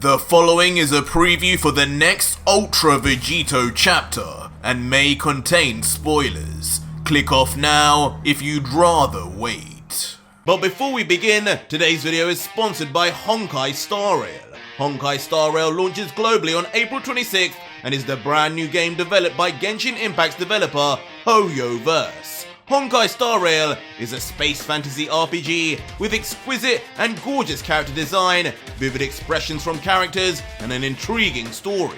The following is a preview for the next Ultra Vegito chapter and may contain spoilers. Click off now if you'd rather wait. But before we begin, today's video is sponsored by Honkai Star Rail. Honkai Star Rail launches globally on April 26th and is the brand new game developed by Genshin Impact's developer Hoyoverse. Honkai Star Rail is a space fantasy RPG with exquisite and gorgeous character design, vivid expressions from characters, and an intriguing story.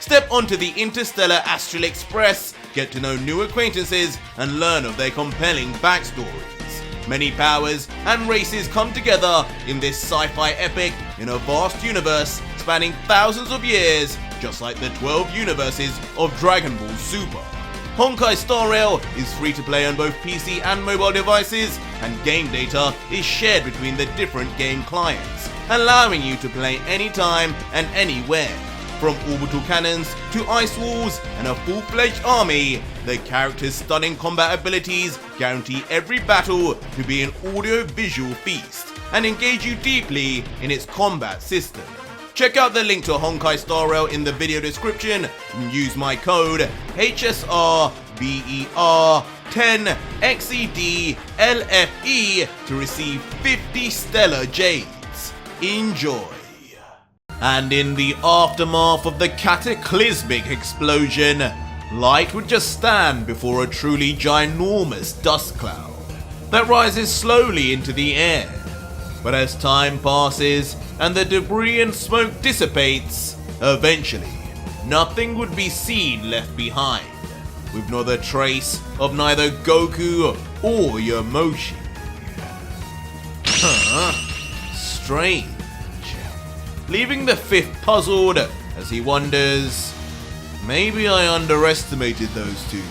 Step onto the interstellar Astral Express, get to know new acquaintances, and learn of their compelling backstories. Many powers and races come together in this sci-fi epic in a vast universe spanning thousands of years, just like the 12 universes of Dragon Ball Super. Honkai Star Rail is free to play on both PC and mobile devices, and game data is shared between the different game clients, allowing you to play anytime and anywhere. From orbital cannons to ice walls and a full-fledged army, the character's stunning combat abilities guarantee every battle to be an audio-visual feast and engage you deeply in its combat system. Check out the link to Honkai Star Rail in the video description and use my code HSRBER10XEDLFE to receive 50 Stellar Jades. Enjoy! And in the aftermath of the cataclysmic explosion, Light would just stand before a truly ginormous dust cloud that rises slowly into the air. But as time passes and the debris and smoke dissipates, eventually nothing would be seen left behind, with not a trace of neither Goku or Yamoshi. Strange. Leaving the fifth puzzled as he wonders, maybe I underestimated those two.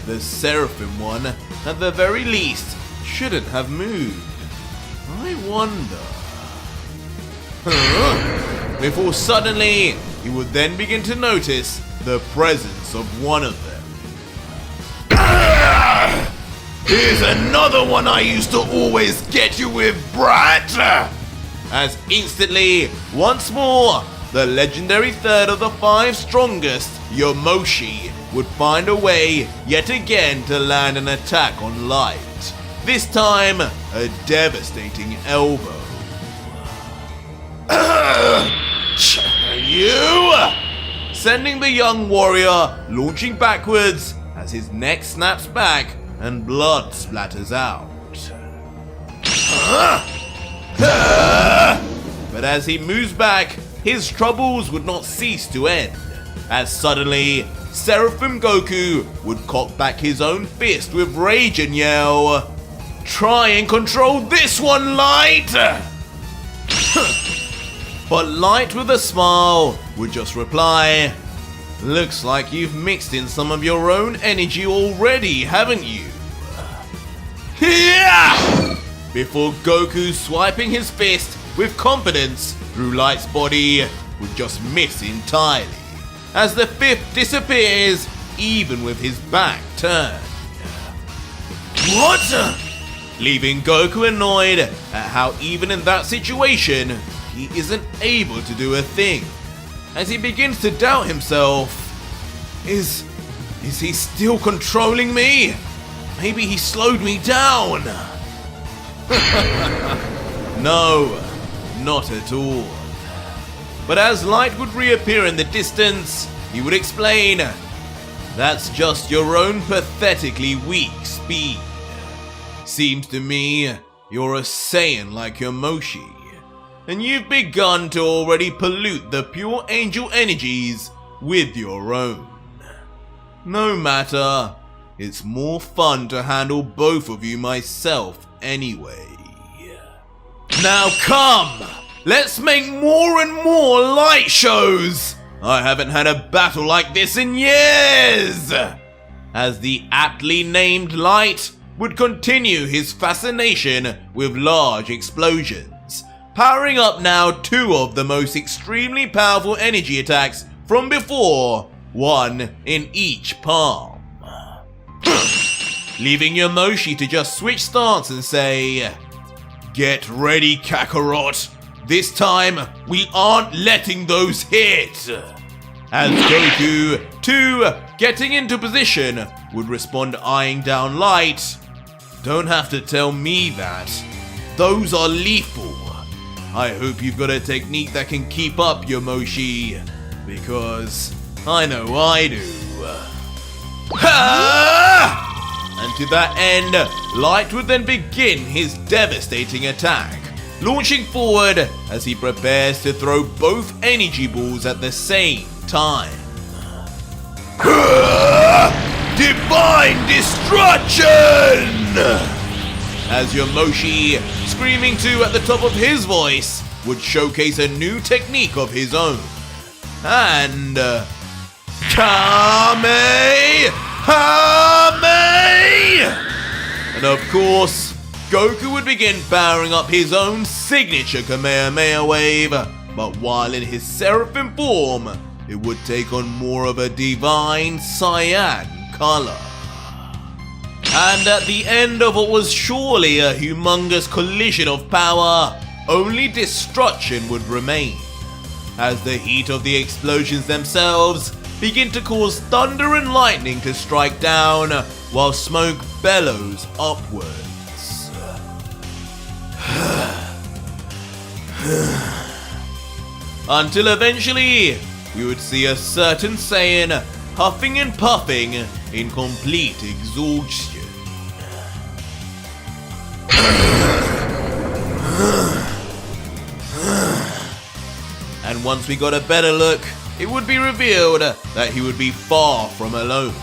The Seraphim one, at the very least, shouldn't have moved. I wonder. Before suddenly, he would then begin to notice the presence of one of them. Here's another one I used to always get you with, brat! As instantly, once more, the legendary third of the 5 strongest, Yamoshi, would find a way yet again to land an attack on Light. This time, a devastating elbow. You! Sending the young warrior launching backwards as his neck snaps back and blood splatters out. But as he moves back, his troubles would not cease to end, as suddenly Seraphim Goku would cock back his own fist with rage and yell, "Try and control this one, Light!" But Light with a smile would just reply, "Looks like you've mixed in some of your own energy already, haven't you?" Before Goku swiping his fist with confidence through Light's body would just miss entirely, as the fifth disappears even with his back turned. What? Leaving Goku annoyed at how even in that situation, he isn't able to do a thing, as he begins to doubt himself. Is he still controlling me? Maybe he slowed me down. No, not at all. But as Light would reappear in the distance, he would explain, "That's just your own pathetically weak speed. Seems to me you're a Saiyan like Yamoshi, and you've begun to already pollute the pure angel energies with your own. No matter, it's more fun to handle both of you myself anyway. Now come, let's make more and more light shows! I haven't had a battle like this in years!" As the aptly named Light would continue his fascination with large explosions, powering up now 2 of the most extremely powerful energy attacks from before, one in each palm. Leaving Yamoshi to just switch stance and say, "Get ready, Kakarot. This time, we aren't letting those hit. As Goku, too, getting into position, would respond eyeing down light. Don't have to tell me that. Those are lethal. I hope you've got a technique that can keep up, Yamoshi, because I know I do. Ha! And to that end, Light would then begin his devastating attack, launching forward as he prepares to throw both energy balls at the same time. Divine Destruction! As Yamoshi, screaming too at the top of his voice, would showcase a new technique of his own. And Kamehame! And of course, Goku would begin powering up his own signature Kamehameha wave, but while in his Seraphim form, it would take on more of a divine Saiyan color. And at the end of what was surely a humongous collision of power, only destruction would remain, as the heat of the explosions themselves begin to cause thunder and lightning to strike down, while smoke bellows upwards. Until eventually, we would see a certain Saiyan huffing and puffing in complete exhaustion. And once we got a better look, it would be revealed that he would be far from alone,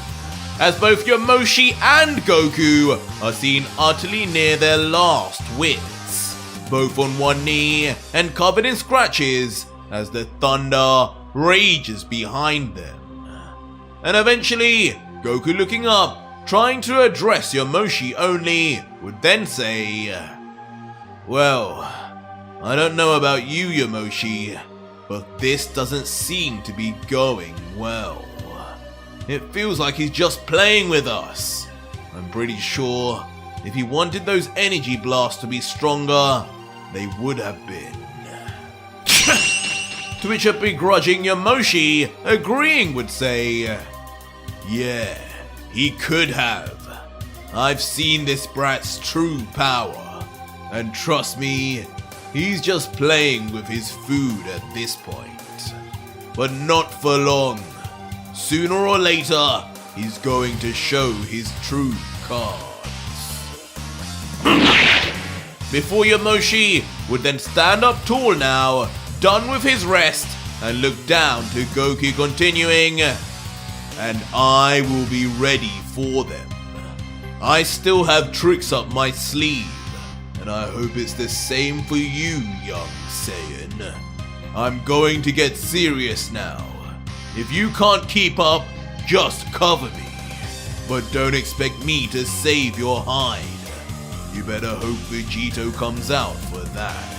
as both Yamoshi and Goku are seen utterly near their last wits, both on one knee and covered in scratches as the thunder rages behind them. And eventually, Goku looking up, trying to address Yamoshi only, would then say, "Well, I don't know about you, Yamoshi, but this doesn't seem to be going well. It feels like he's just playing with us. I'm pretty sure if he wanted those energy blasts to be stronger, they would have been." To which a begrudging Yamoshi, agreeing, would say, "Yeah, he could have. I've seen this brat's true power, and trust me, he's just playing with his food at this point. But not for long. Sooner or later, he's going to show his true cards." Before Yamoshi would then stand up tall now, done with his rest, and look down to Goku, continuing, "And I will be ready for them. I still have tricks up my sleeve, and I hope it's the same for you, young Saiyan. I'm going to get serious now. If you can't keep up, just cover me. But don't expect me to save your hide. You better hope Vegito comes out for that."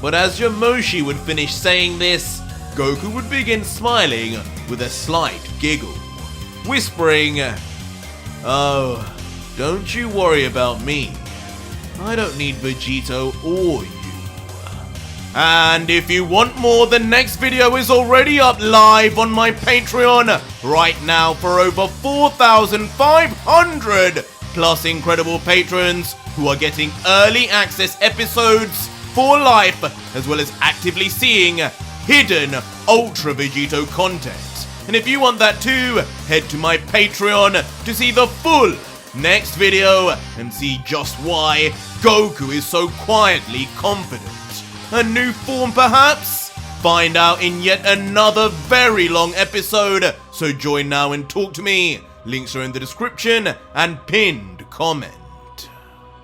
But as Yamoshi would finish saying this, Goku would begin smiling with a slight giggle, whispering, "Oh, don't you worry about me. I don't need Vegito or you." And if you want more, the next video is already up live on my Patreon right now for over 4,500 plus incredible patrons who are getting early access episodes for life, as well as actively seeing hidden Ultra Vegito content. And if you want that too, head to my Patreon to see the full next video and see just why Goku is so quietly confident. A new form perhaps? Find out in yet another very long episode, so join now and talk to me. Links are in the description and pinned comment.